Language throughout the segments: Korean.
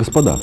Господа,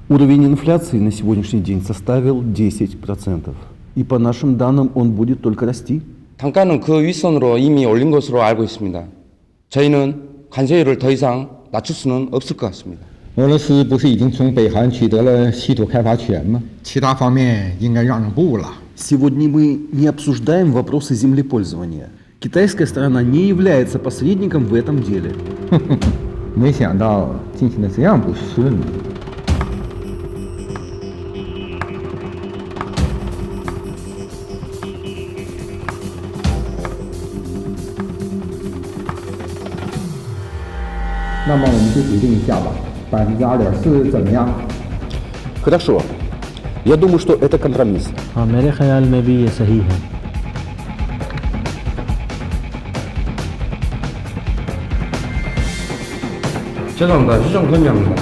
уровень инфляции на сегодняшний день составил 10%. И по нашим данным он будет только расти. 단가는 그 윗선으로 이미 올린 것으로 알고 있습니다. 저희는 관세율을 더 이상 낮출 수는 없을 것 같습니다. 俄罗斯不是已经从北韩取得了稀土开发权吗？其他方面应该让步了。 Сегодня мы не обсуждаем вопросы землепользования. Китайская сторона не является посредником в этом деле. 没想到进行的这样不顺利。 那么我们就决定一下吧，2.4%怎么样？ Хорошо. Я думаю, что это компромисс. हाँ मेरे ख्याल में भी ये सही है. 죄송합니다. 휴정 건의합니다.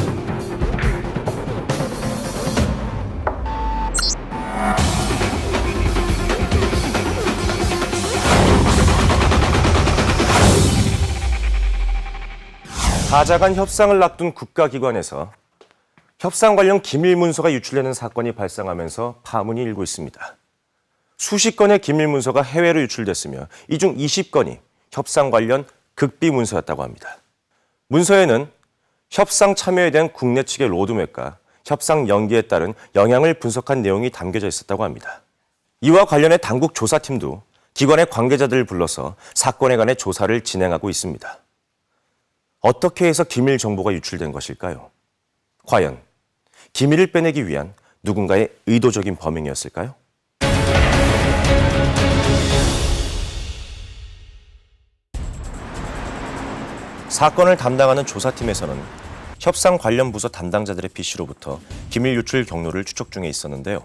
사자 간 협상을 앞둔 국가기관에서 협상 관련 기밀 문서가 유출되는 사건이 발생하면서 파문이 일고 있습니다. 수십 건의 기밀 문서가 해외로 유출됐으며 이 중 20건이 협상 관련 극비 문서였다고 합니다. 문서에는 협상 참여에 대한 국내 측의 로드맵과 협상 연기에 따른 영향을 분석한 내용이 담겨져 있었다고 합니다. 이와 관련해 당국 조사팀도 기관의 관계자들을 불러서 사건에 관해 조사를 진행하고 있습니다. 어떻게 해서 기밀 정보가 유출된 것일까요? 과연 기밀을 빼내기 위한 누군가의 의도적인 범행이었을까요? 사건을 담당하는 조사팀에서는 협상 관련 부서 담당자들의 PC로부터 기밀 유출 경로를 추적 중에 있었는데요.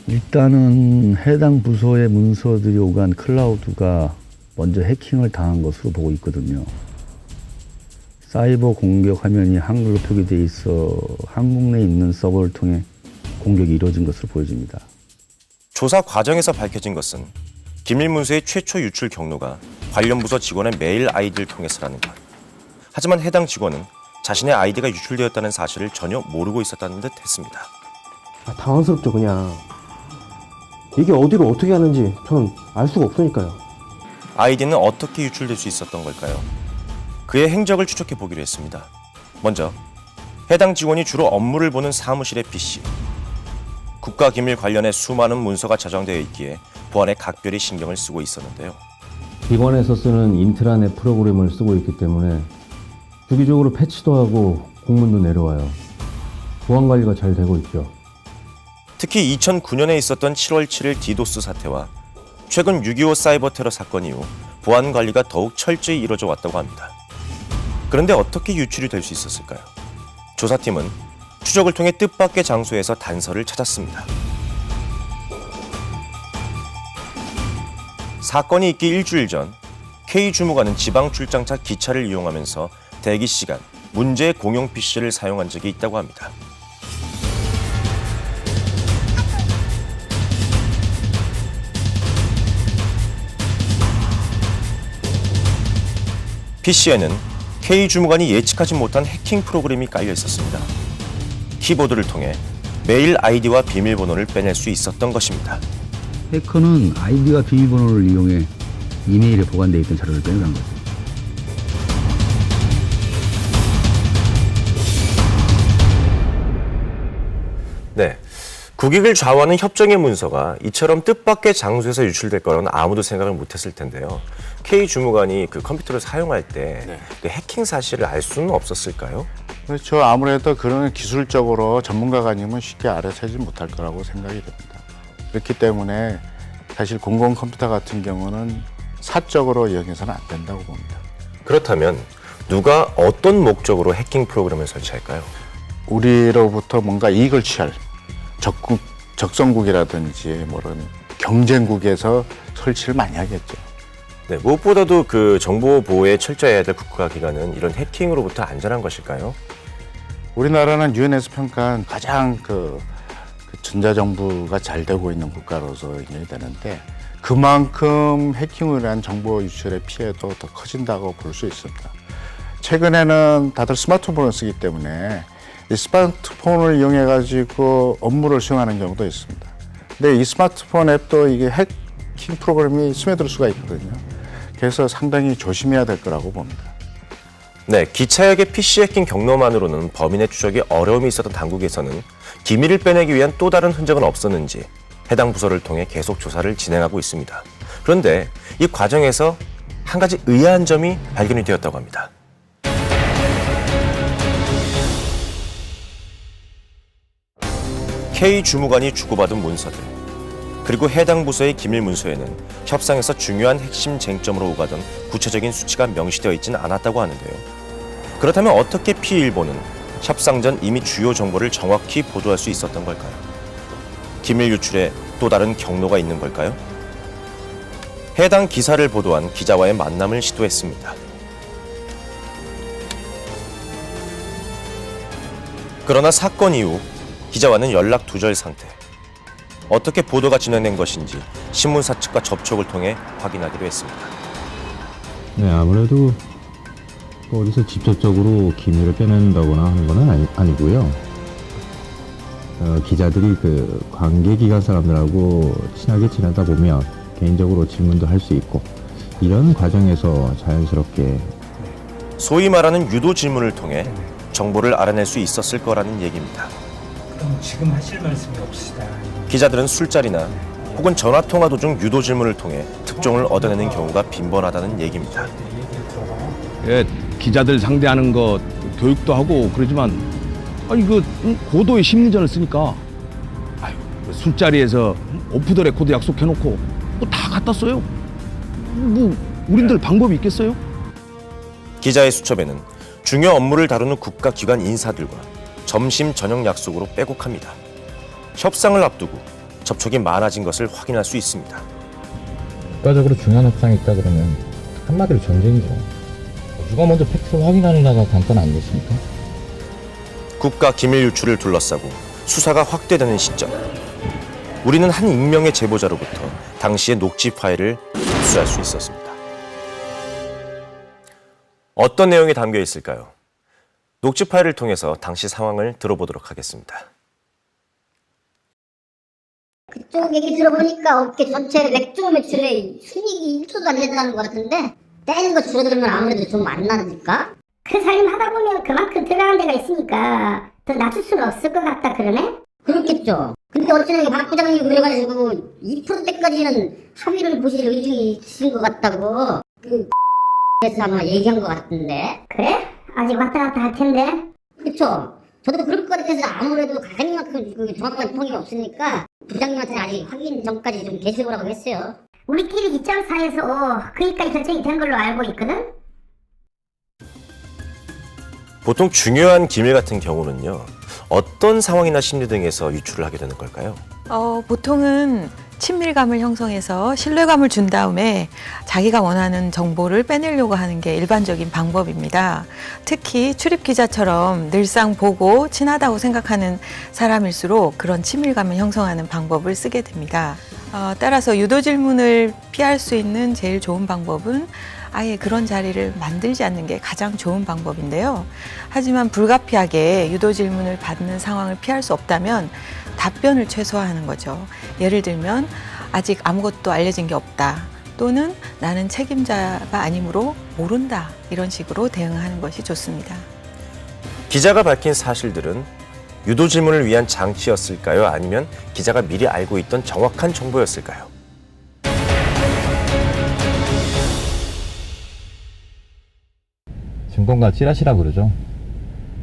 일단은 해당 부서의 문서들이 오간 클라우드가 먼저 해킹을 당한 것으로 보고 있거든요. 사이버 공격 화면이 한글로 표기되어 있어 한국 내에 있는 서버를 통해 공격이 이루어진 것으로 보여집니다. 조사 과정에서 밝혀진 것은 기밀 문서의 최초 유출 경로가 관련 부서 직원의 메일 아이디를 통해서라는 것. 하지만 해당 직원은 자신의 아이디가 유출되었다는 사실을 전혀 모르고 있었다는 듯 했습니다. 당황스럽죠, 그냥. 이게 어디로 어떻게 하는지 저는 알 수가 없으니까요. 아이디는 어떻게 유출될 수 있었던 걸까요? 그의 행적을 추적해 보기로 했습니다. 먼저 해당 직원이 주로 업무를 보는 사무실의 PC. 국가기밀 관련해 수많은 문서가 저장되어 있기에 보안에 각별히 신경을 쓰고 있었는데요. 기관에서 쓰는 인트라넷 프로그램을 쓰고 있기 때문에 주기적으로 패치도 하고 공문도 내려와요. 보안 관리가 잘 되고 있죠. 특히 2009년에 있었던 7월 7일 디도스 사태와 최근 6.25 사이버 테러 사건 이후 보안 관리가 더욱 철저히 이루어져 왔다고 합니다. 그런데 어떻게 유출이 될 수 있었을까요? 조사팀은 추적을 통해 뜻밖의 장소에서 단서를 찾았습니다. 사건이 있기 일주일 전 K 주무관은 지방 출장차 기차를 이용하면서 대기 시간, 문제의 공용 PC를 사용한 적이 있다고 합니다. PC에는 K 주무관이 예측하지 못한 해킹 프로그램이 깔려 있었습니다. 키보드를 통해 메일 아이디와 비밀번호를 빼낼 수 있었던 것입니다. 해커는 아이디와 비밀번호를 이용해 이메일에 보관되어 있던 자료를 빼내간 거죠. 네, 국익을 좌우하는 협정의 문서가 이처럼 뜻밖의 장소에서 유출될 거라고는 아무도 생각을 못했을 텐데요. K 주무관이 그 컴퓨터를 사용할 때 그 해킹 사실을 알 수는 없었을까요? 그렇죠. 아무래도 그런 기술적으로 전문가가 아니면 쉽게 알아채지 못할 거라고 생각이 됩니다. 그렇기 때문에 사실 공공 컴퓨터 같은 경우는 사적으로 이용해서는 안 된다고 봅니다. 그렇다면 누가 어떤 목적으로 해킹 프로그램을 설치할까요? 우리로부터 뭔가 이익을 취할 적성국이라든지 뭐런 경쟁국에서 설치를 많이 하겠죠. 네, 무엇보다도 그 정보 보호에 철저해야 될 국가기관은 이런 해킹으로부터 안전한 것일까요? 우리나라는 유엔에서 평가한 가장 그 전자정부가 잘 되고 있는 국가로서 인정이 되는데 그만큼 해킹으로 인한 정보 유출의 피해도 더 커진다고 볼 수 있습니다. 최근에는 다들 스마트폰을 쓰기 때문에 이 스마트폰을 이용해 가지고 업무를 수행하는 경우도 있습니다. 근데 이 스마트폰 앱도 이게 해킹 프로그램이 스며들 수가 있거든요. 그래서 상당히 조심해야 될 거라고 봅니다. 네, 기차역의 PC 해킹 경로만으로는 범인의 추적에 어려움이 있었던 당국에서는 기밀을 빼내기 위한 또 다른 흔적은 없었는지 해당 부서를 통해 계속 조사를 진행하고 있습니다. 그런데 이 과정에서 한 가지 의아한 점이 발견이 되었다고 합니다. K 주무관이 주고받은 문서들, 그리고 해당 부서의 기밀 문서에는 협상에서 중요한 핵심 쟁점으로 오가던 구체적인 수치가 명시되어 있지는 않았다고 하는데요. 그렇다면 어떻게 P일보는 협상 전 이미 주요 정보를 정확히 보도할 수 있었던 걸까요? 기밀 유출에 또 다른 경로가 있는 걸까요? 해당 기사를 보도한 기자와의 만남을 시도했습니다. 그러나 사건 이후 기자와는 연락 두절 상태. 어떻게 보도가 진행된 것인지 신문사 측과 접촉을 통해 확인하기로 했습니다. 네, 아무래도 어디서 직접적으로 기밀을 빼낸다거나 하는 건 아니고요. 기자들이 그 관계기관 사람들하고 친하게 지내다 보면 개인적으로 질문도 할 수 있고 이런 과정에서 자연스럽게 소위 말하는 유도 질문을 통해 정보를 알아낼 수 있었을 거라는 얘기입니다. 그럼 지금 하실 말씀이 없으시다. 기자들은 술자리나 혹은 전화통화 도중 유도 질문을 통해 특종을 얻어내는 경우가 빈번하다는 얘기입니다. 예, 기자들 상대하는 거 교육도 하고 그러지만 아니 그 고도의 심리전을 쓰니까 아유, 술자리에서 오프 더 레코드 약속해놓고 뭐 다 갖다 써요. 뭐 우린들 방법이 있겠어요? 기자의 수첩에는 중요 업무를 다루는 국가기관 인사들과 점심 저녁 약속으로 빼곡합니다. 협상을 앞두고 접촉이 많아진 것을 확인할 수 있습니다. 국가적으로 중요한 협상이 있다 그러면 한마디로 전쟁이죠. 누가 먼저 팩트를 확인하느냐가 관건 아니겠습니까? 국가 기밀 유출을 둘러싸고 수사가 확대되는 시점. 우리는 한 익명의 제보자로부터 당시의 녹취 파일을 입수할 수 있었습니다. 어떤 내용이 담겨 있을까요? 녹취 파일을 통해서 당시 상황을 들어보도록 하겠습니다. 그쪽 얘기 들어보니까 업계 전체 맥주 매출의 순이익이 1조도 안 된다는 것 같은데 떼는 거 줄어들면 아무래도 좀 안 나니까? 그 살림 하다 보면 그만큼 들어가는 데가 있으니까 더 낮출 수는 없을 것 같다 그러네? 그렇겠죠. 근데 어쩌면 박 부장님 그래가지고 2%대까지는 합의를 보실 의중이 있으신 것 같다고 그래서 아마 얘기한 것 같은데. 그래? 아직 왔다 갔다 할 텐데. 그렇죠. 저도 그럴 것 같아서 아무래도 과장님만큼 정확한 통이 없으니까 부장님한테는 아직 확인 전까지 좀 계시오라고 했어요. 우리끼리 입장사에서 그니까 결정이 된 걸로 알고 있거든? 보통 중요한 기밀 같은 경우는요, 어떤 상황이나 심리 등에서 유출을 하게 되는 걸까요? 보통은 친밀감을 형성해서 신뢰감을 준 다음에 자기가 원하는 정보를 빼내려고 하는 게 일반적인 방법입니다. 특히 출입 기자처럼 늘상 보고 친하다고 생각하는 사람일수록 그런 친밀감을 형성하는 방법을 쓰게 됩니다. 따라서 유도 질문을 피할 수 있는 제일 좋은 방법은 아예 그런 자리를 만들지 않는 게 가장 좋은 방법인데요. 하지만 불가피하게 유도 질문을 받는 상황을 피할 수 없다면 답변을 최소화하는 거죠. 예를 들면 아직 아무것도 알려진 게 없다. 또는 나는 책임자가 아니므로 모른다. 이런 식으로 대응하는 것이 좋습니다. 기자가 밝힌 사실들은 유도 질문을 위한 장치였을까요? 아니면 기자가 미리 알고 있던 정확한 정보였을까요? 증권가 찌라시라 그러죠.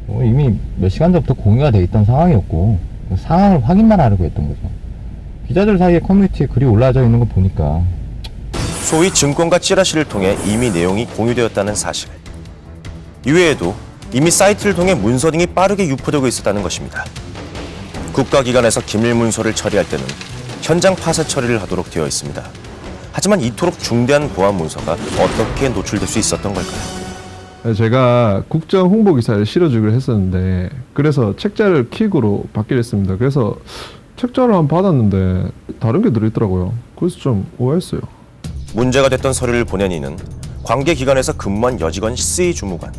이미 몇 시간 전부터 공유가 돼 있던 상황이었고 상황을 확인만 하려고 했던 거죠. 기자들 사이에 커뮤니티에 글이 올라져 있는 거 보니까 소위 증권가 찌라시를 통해 이미 내용이 공유되었다는 사실. 이외에도 이미 사이트를 통해 문서 등이 빠르게 유포되고 있었다는 것입니다. 국가기관에서 기밀 문서를 처리할 때는 현장 파쇄 처리를 하도록 되어 있습니다. 하지만 이토록 중대한 보안 문서가 어떻게 노출될 수 있었던 걸까요? 제가 국정 홍보 기사를 실어주기로 했었는데 그래서 책자를 킥으로 받기로 했습니다. 그래서 책자를 한번 받았는데 다른 게 들어있더라고요. 그래서 좀 오해했어요. 문제가 됐던 서류를 보낸 이는 관계기관에서 근무한 여직원 C 주무관.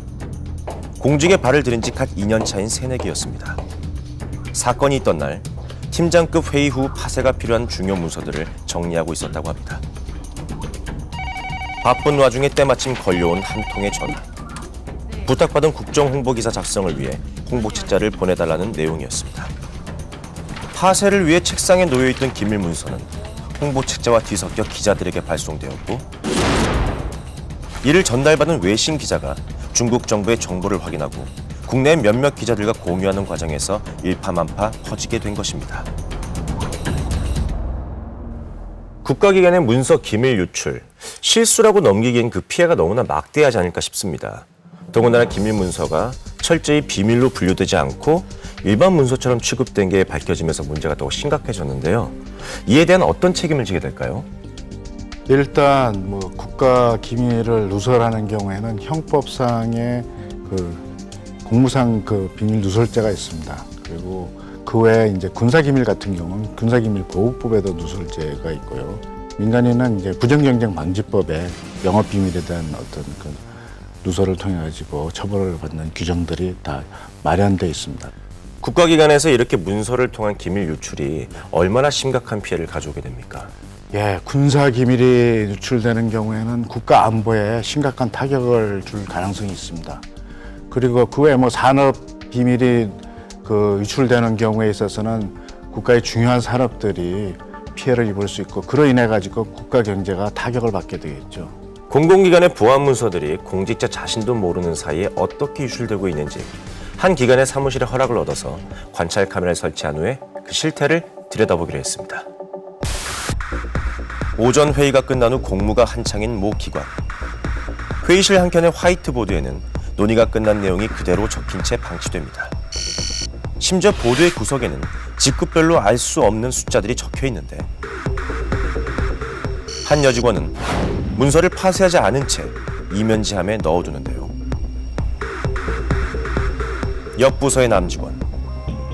공직에 발을 들인 지 갓 2년 차인 새내기였습니다. 사건이 있던 날 팀장급 회의 후 파쇄가 필요한 중요 문서들을 정리하고 있었다고 합니다. 바쁜 와중에 때마침 걸려온 한 통의 전화. 부탁받은 국정홍보기사 작성을 위해 홍보책자를 보내달라는 내용이었습니다. 파쇄를 위해 책상에 놓여있던 기밀 문서는 홍보책자와 뒤섞여 기자들에게 발송되었고, 이를 전달받은 외신 기자가 중국 정부의 정보를 확인하고 국내 몇몇 기자들과 공유하는 과정에서 일파만파 퍼지게 된 것입니다. 국가기관의 문서 기밀 유출, 실수라고 넘기기엔 그 피해가 너무나 막대하지 않을까 싶습니다. 더군다나 기밀 문서가 철저히 비밀로 분류되지 않고 일반 문서처럼 취급된 게 밝혀지면서 문제가 더욱 심각해졌는데요. 이에 대한 어떤 책임을 지게 될까요? 일단 뭐 국가 기밀을 누설하는 경우에는 형법상의 공무상 비밀 누설죄가 있습니다. 그리고 그 외에 이제 군사기밀 같은 경우는 군사기밀 보호법에도 누설죄가 있고요. 민간인은 이제 부정경쟁 방지법에 영업비밀에 대한 어떤 누설을 통해 가지고 처벌을 받는 규정들이 다 마련되어 있습니다. 국가기관에서 이렇게 문서를 통한 기밀 유출이 얼마나 심각한 피해를 가져오게 됩니까? 예, 군사기밀이 유출되는 경우에는 국가 안보에 심각한 타격을 줄 가능성이 있습니다. 그리고 그 외에 뭐 산업비밀이 유출되는 경우에 있어서는 국가의 중요한 산업들이 피해를 입을 수 있고, 그로 인해 가지고 국가 경제가 타격을 받게 되겠죠. 공공기관의 보안 문서들이 공직자 자신도 모르는 사이에 어떻게 유출되고 있는지 한 기관의 사무실의 허락을 얻어서 관찰 카메라를 설치한 후에 그 실태를 들여다보기로 했습니다. 오전 회의가 끝난 후 공무가 한창인 모 기관. 회의실 한켠의 화이트보드에는 논의가 끝난 내용이 그대로 적힌 채 방치됩니다. 심지어 보드의 구석에는 직급별로 알 수 없는 숫자들이 적혀 있는데, 한 여직원은 문서를 파쇄하지 않은 채 이면지함에 넣어두는데요. 옆 부서의 남직원,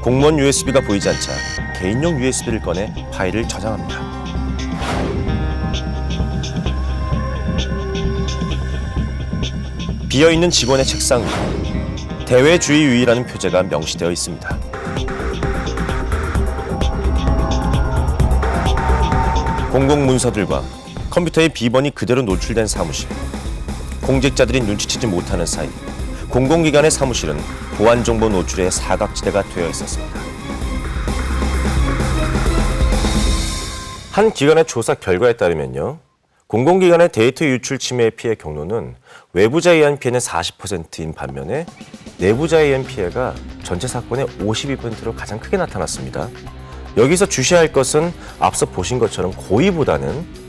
공무원 USB가 보이지 않자 개인용 USB를 꺼내 파일을 저장합니다. 비어있는 직원의 책상 위 대외주의위라는 표제가 명시되어 있습니다. 공공문서들과 컴퓨터의 비번이 그대로 노출된 사무실. 공직자들이 눈치채지 못하는 사이 공공기관의 사무실은 보안정보 노출의 사각지대가 되어 있었습니다. 한 기관의 조사 결과에 따르면요, 공공기관의 데이터 유출 침해의 피해 경로는 외부자에 의한 피해는 40%인 반면에 내부자에 의한 피해가 전체 사건의 52%로 가장 크게 나타났습니다. 여기서 주시할 것은 앞서 보신 것처럼 고의보다는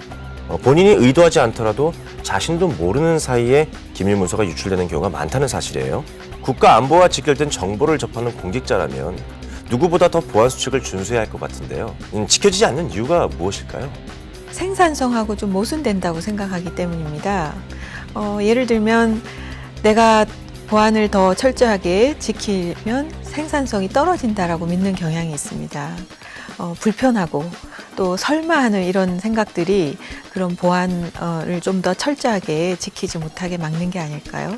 본인이 의도하지 않더라도 자신도 모르는 사이에 기밀문서가 유출되는 경우가 많다는 사실이에요. 국가 안보와 직결된 정보를 접하는 공직자라면 누구보다 더 보안 수칙을 준수해야 할 것 같은데요. 지켜지지 않는 이유가 무엇일까요? 생산성하고 좀 모순된다고 생각하기 때문입니다. 예를 들면 내가 보안을 더 철저하게 지키면 생산성이 떨어진다라고 믿는 경향이 있습니다. 불편하고 또 설마하는 이런 생각들이 그런 보안을 좀 더 철저하게 지키지 못하게 막는 게 아닐까요?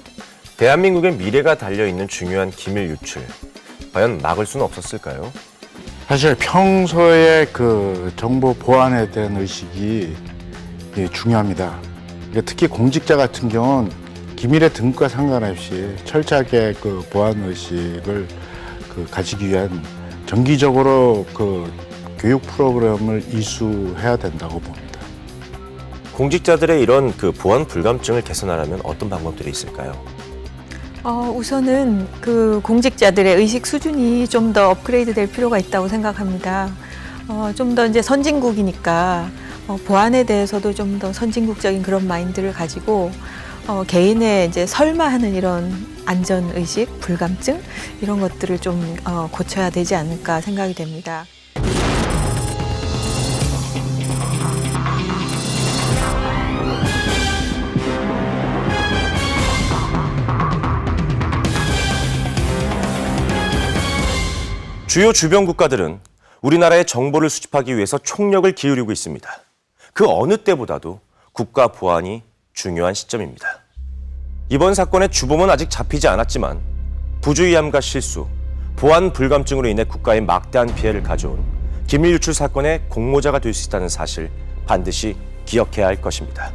대한민국의 미래가 달려있는 중요한 기밀 유출, 과연 막을 수는 없었을까요? 사실 평소에 정보 보안에 대한 의식이 중요합니다. 특히 공직자 같은 경우는 기밀의 등급과 상관없이 철저하게 보안 의식을 가지기 위한 정기적으로 교육 프로그램을 이수해야 된다고 봅니다. 공직자들의 이런 보안 불감증을 개선하려면 어떤 방법들이 있을까요? 우선은 공직자들의 의식 수준이 좀 더 업그레이드 될 필요가 있다고 생각합니다. 좀 더 이제 선진국이니까 보안에 대해서도 좀 더 선진국적인 그런 마인드를 가지고 개인의 이제 설마하는 이런 안전 의식, 불감증 이런 것들을 좀 고쳐야 되지 않을까 생각이 됩니다. 주요 주변 국가들은 우리나라의 정보를 수집하기 위해서 총력을 기울이고 있습니다. 그 어느 때보다도 국가 보안이 중요한 시점입니다. 이번 사건의 주범은 아직 잡히지 않았지만 부주의함과 실수, 보안 불감증으로 인해 국가에 막대한 피해를 가져온 기밀 유출 사건의 공모자가 될 수 있다는 사실 반드시 기억해야 할 것입니다.